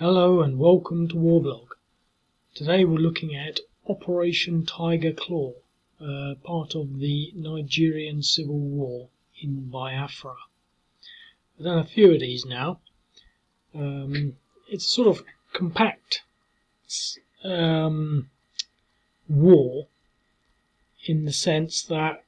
Hello and welcome to Warblog. Today we're looking at Operation Tiger Claw, part of the Nigerian Civil War in Biafra. I've done a few of these now. It's sort of compact war in the sense that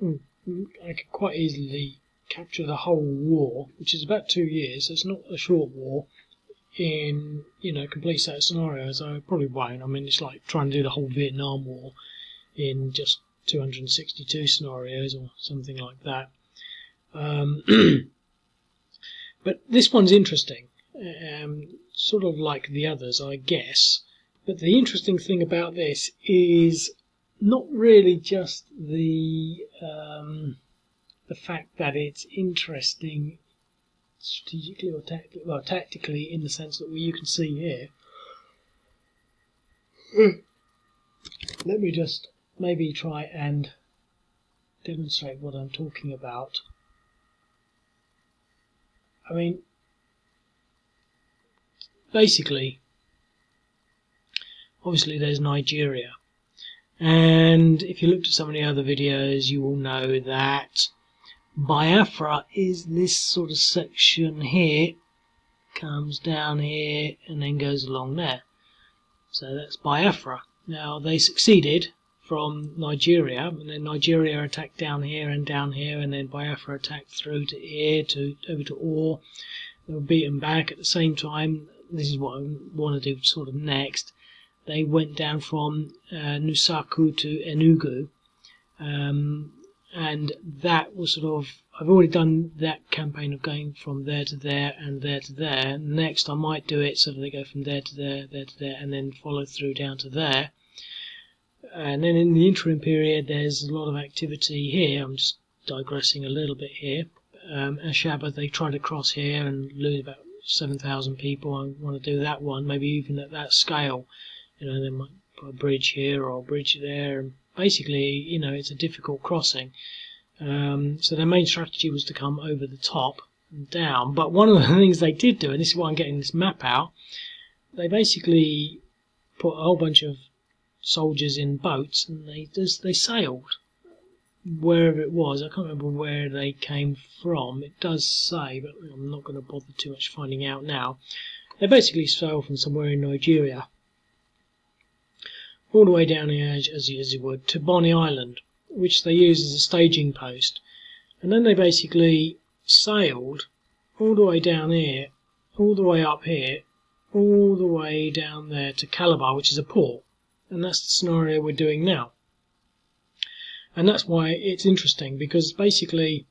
I could quite easily capture the whole war, which is about 2 years, so it's not a short war, in a complete set of scenarios. I probably won't. I mean, it's like trying to do the whole Vietnam War in just 262 scenarios or something like that. But this one's interesting, sort of like the others, I guess. But the interesting thing about this is not really just the fact that it's interesting strategically or tactically, well, tactically in the sense that you can see here. Let me just maybe try and demonstrate what I'm talking about. I mean, basically, obviously there's Nigeria, and if you looked at some of the other videos you will know that Biafra is this sort of section here, comes down here and then goes along there. So that's Biafra. Now they succeeded from Nigeria, and then Nigeria attacked down here, and then Biafra attacked through to here, over to Ore. They were beaten back at the same time. This is what I want to do sort of next. They went down from Nusaku to Enugu. And that was sort of, I've already done that campaign of going from there to there and there to there. Next I might do it so that they go from there to there, there to there, and then follow through down to there. And then in the interim period there's a lot of activity here. I'm just digressing a little bit here. Ashaba, they try to cross here and lose about 7,000 people. I want to do that one, maybe even at that scale. They might put a bridge here or a bridge there, and basically, it's a difficult crossing. So their main strategy was to come over the top and down. But one of the things they did do, and this is why I'm getting this map out, they basically put a whole bunch of soldiers in boats and they sailed wherever it was. I can't remember where they came from. It does say, but I'm not going to bother too much finding out now. They basically sailed from somewhere in Nigeria all the way down here, as you would, to Bonny Island, which they used as a staging post. And then they basically sailed all the way down here, all the way up here, all the way down there to Calabar, which is a port. And that's the scenario we're doing now. And that's why it's interesting, because basically,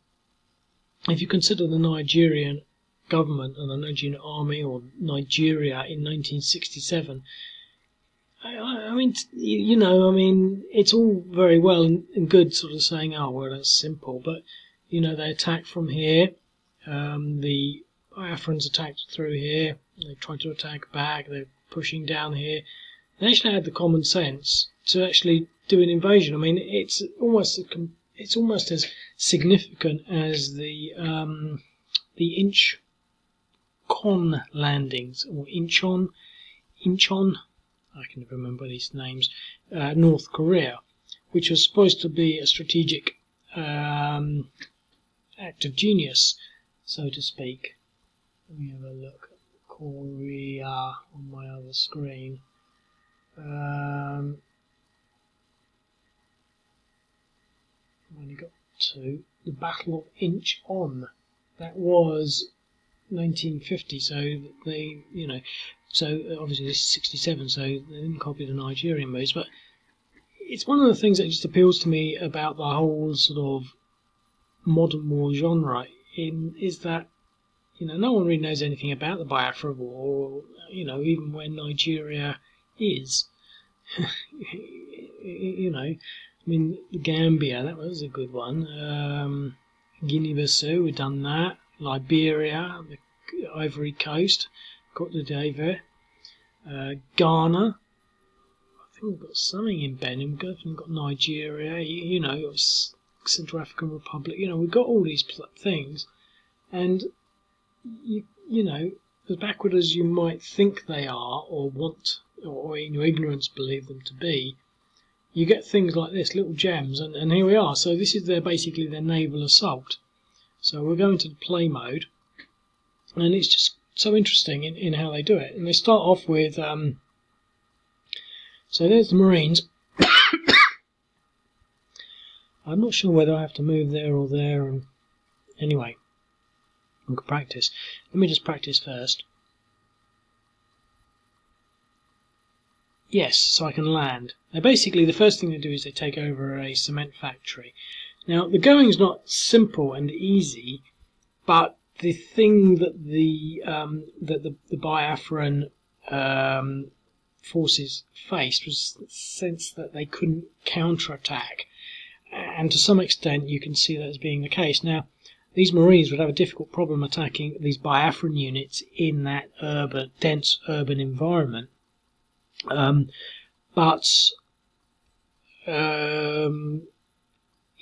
if you consider the Nigerian government and the Nigerian army, or Nigeria in 1967, I mean, it's all very well and good sort of saying, oh, well, that's simple. But, they attacked from here. The Biafrans attacked through here. They tried to attack back. They're pushing down here. They actually had the common sense to actually do an invasion. I mean, it's almost as significant as the Incheon landings, or Incheon. I can never remember these names, North Korea, which was supposed to be a strategic act of genius, so to speak. Let me have a look at Korea on my other screen. I've only got two. The Battle of Incheon. That was 1950, so they, so obviously this is 67, so they didn't copy the Nigerian moves, but it's one of the things that just appeals to me about the whole sort of modern war genre, is that, no one really knows anything about the Biafra War, or, even where Nigeria is. I mean, Gambia, that was a good one. Guinea-Bissau, we've done that. Liberia, the Ivory Coast, got the David. Ghana, I think we've got something in Benin. We've got Nigeria, Central African Republic. We've got all these things, and you know, as backward as you might think they are, or want, or in your ignorance believe them to be, you get things like this, little gems, and here we are. So this is basically their naval assault. So we're going to the play mode, and it's just so interesting in how they do it. And they start off with, so there's the Marines. I'm not sure whether I have to move there or there, and anyway, we can practice. Let me just practice first. Yes, so I can land. Now basically the first thing they do is they take over a cement factory. Now the going's not simple and easy, but the thing that the Biafran forces faced was the sense that they couldn't counterattack, and to some extent you can see that as being the case. Now these Marines would have a difficult problem attacking these Biafran units in that dense urban environment. But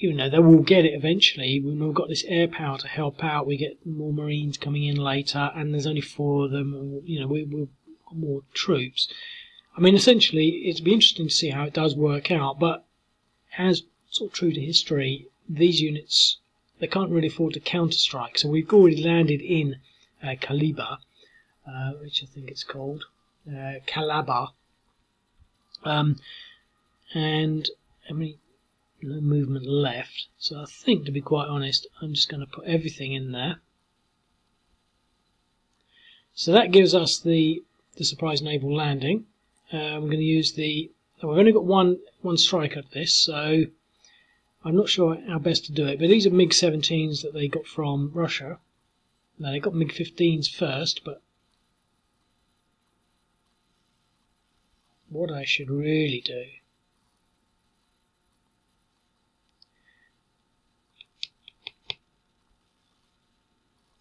you know, they will get it eventually. When we've got this air power to help out, we get more Marines coming in later, and there's only 4 of them, and, you know, we've got more troops. I mean, essentially, it'd be interesting to see how it does work out, but as sort of true to history, these units, they can't really afford to counter-strike, so we've already landed in Calabar, which I think it's called, Calabar. And I mean, no movement left, so I think, to be quite honest, I'm just going to put everything in there. So that gives us the surprise naval landing. We're going to use we've only got one strike at this, so I'm not sure how best to do it, but these are MiG-17s that they got from Russia. Now they got MiG-15s first, but what I should really do,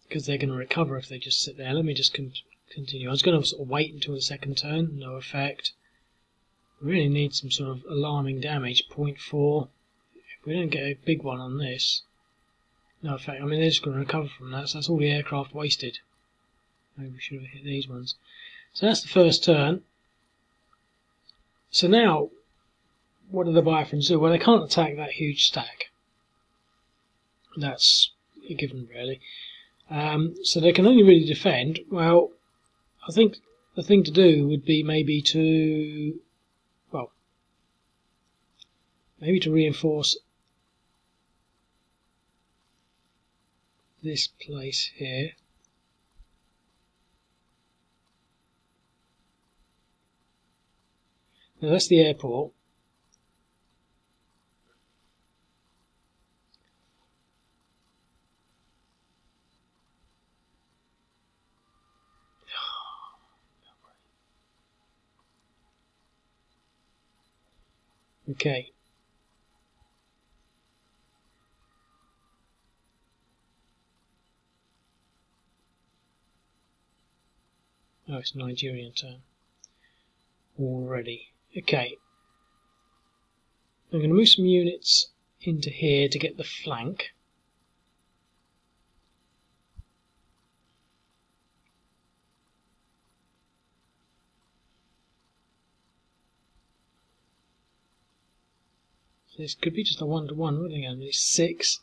because they're going to recover if they just sit there. Let me just continue. I was going to sort of wait until the second turn, no effect. We really need some sort of alarming damage, 0.4. If we don't get a big one on this, no effect. I mean, they're just going to recover from that, so that's all the aircraft wasted. Maybe we should have hit these ones. So that's the first turn. So now, what do the Biafrans do? Well, they can't attack that huge stack. That's a given, really. So they can only really defend. Well, I think the thing to do would be maybe to reinforce this place here. Now that's the airport. Okay. Oh, it's a Nigerian turn already. Okay. I'm going to move some units into here to get the flank. So this could be just a 1-to-1, wouldn't it? It's 6.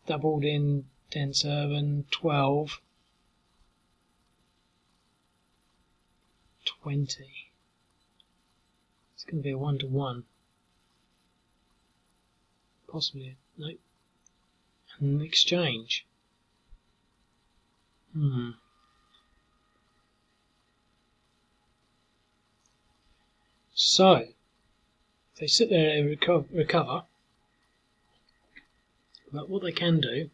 Doubled in dense urban, 12. 20. It's going to be a 1-to-1. Possibly, no. And an exchange. So, if they sit there and recover, but what they can do,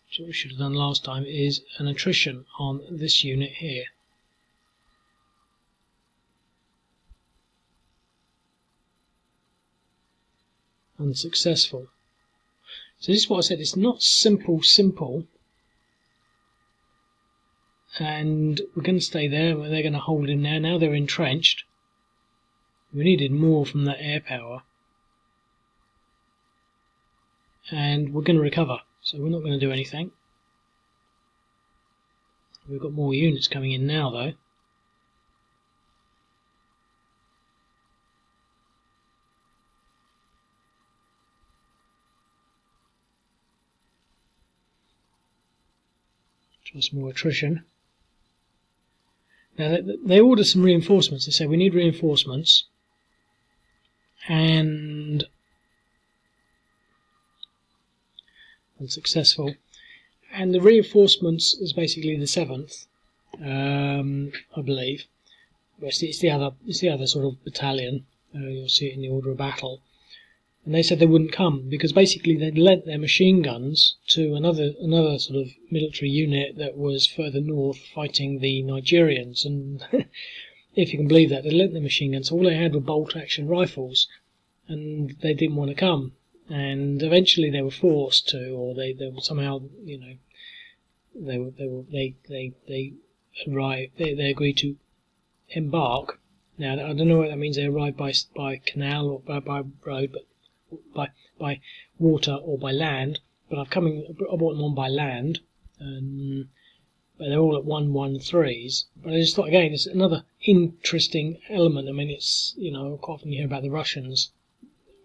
which we should have done last time, is an attrition on this unit here. Unsuccessful. So this is what I said, it's not simple, and we're going to stay there, they're going to hold in there. Now they're entrenched. We needed more from that air power, and we're going to recover, so we're not going to do anything. We've got more units coming in now, though. Try some more attrition. Now, they order some reinforcements. They say we need reinforcements, and unsuccessful. And the reinforcements is basically the 7th, I believe. It's the other sort of battalion. You'll see it in the order of battle. And they said they wouldn't come because basically they'd lent their machine guns to another sort of military unit that was further north fighting the Nigerians. And if you can believe that, they lent their machine guns. So all they had were bolt-action rifles, and they didn't want to come. And eventually they were forced to, or they were somehow, you know, they agreed to embark. Now I don't know what that means. They arrived by canal or by road, but by water or by land. But I brought them on by land, but they're all at 113s. But I just thought, again, it's another interesting element. I mean, it's, you know, quite often you hear about the Russians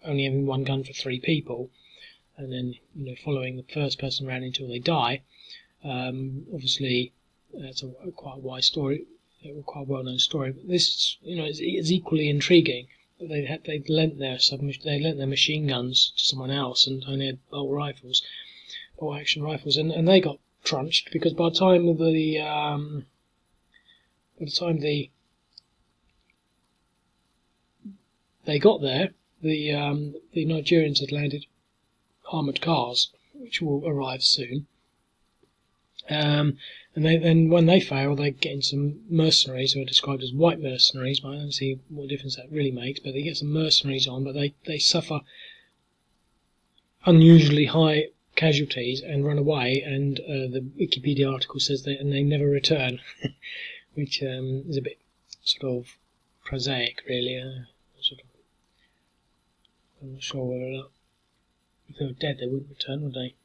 only having one gun for 3 people, and then, you know, following the first person around until they die. Obviously, that's quite a wide story, quite a well-known story. But this, you know, is equally intriguing. They lent their machine guns to someone else and only had bolt-action rifles, and they got trunched because by the time they got there, the Nigerians had landed armoured cars, which will arrive soon. And then when they fail, they get in some mercenaries who are described as white mercenaries, but I don't see what difference that really makes. But they get some mercenaries on, but they suffer unusually high casualties and run away. And the Wikipedia article says they never return, which is a bit sort of prosaic, really. I'm not sure whether or not, if they were dead, they wouldn't return, would they?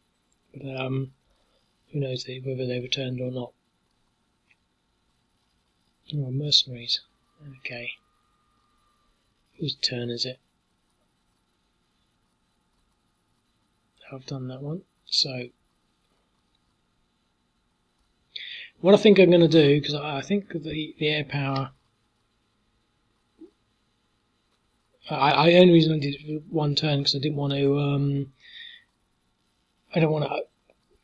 But who knows whether they returned or not. Oh, mercenaries. Okay. Whose turn is it? I've done that one. So, what I think I'm going to do, because I think the air power, I only reason I did it for one turn because I didn't want to, I don't want to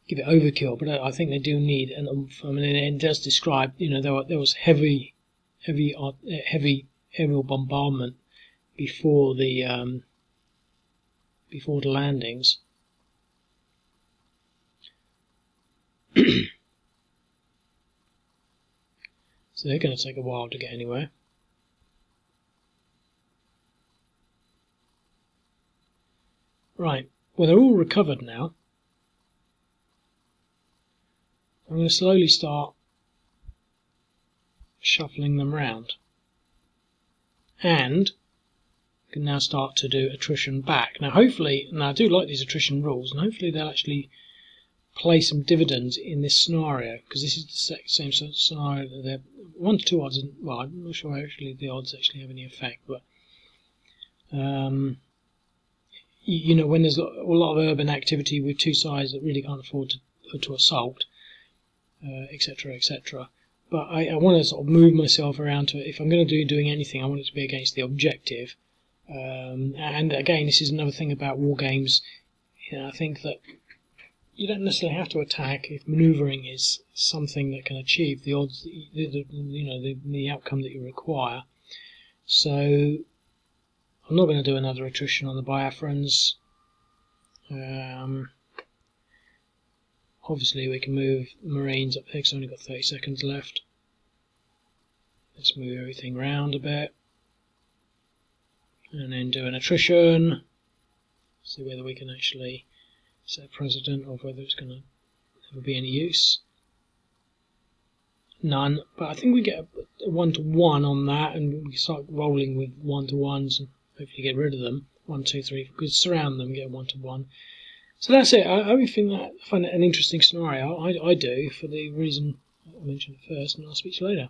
give it overkill, but I think they do need an oomph. I mean, it does describe, you know, there was heavy aerial bombardment before the landings. So they're going to take a while to get anywhere. Right, well, they're all recovered now. I'm going to slowly start shuffling them round, and can now start to do attrition back. Now hopefully, I do like these attrition rules, and hopefully they'll actually play some dividends in this scenario, because this is the same sort of scenario that they're 1 to 2 odds. Well, I'm not sure actually the odds actually have any effect, but you know, when there's a lot of urban activity with 2 sides that really can't afford to assault, etc., etc. But I want to sort of move myself around to it. If I'm going to be doing anything, I want it to be against the objective. And again, this is another thing about war games. You know, I think that you don't necessarily have to attack if manoeuvring is something that can achieve the odds, the outcome that you require. So I'm not going to do another attrition on the Biafrans. Obviously we can move the Marines up there because I've only got 30 seconds left. Let's move everything round a bit. And then do an attrition. See whether we can actually set a precedent or whether it's going to never be any use. None. But I think we get a 1-to-1 on that, and we start rolling with 1-to-1s and hopefully get rid of them. 1, 2, 3. We could surround them and get a 1-to-1. So that's it. I find that an interesting scenario. I do, for the reason I'll mention it first, and I'll speak to you later.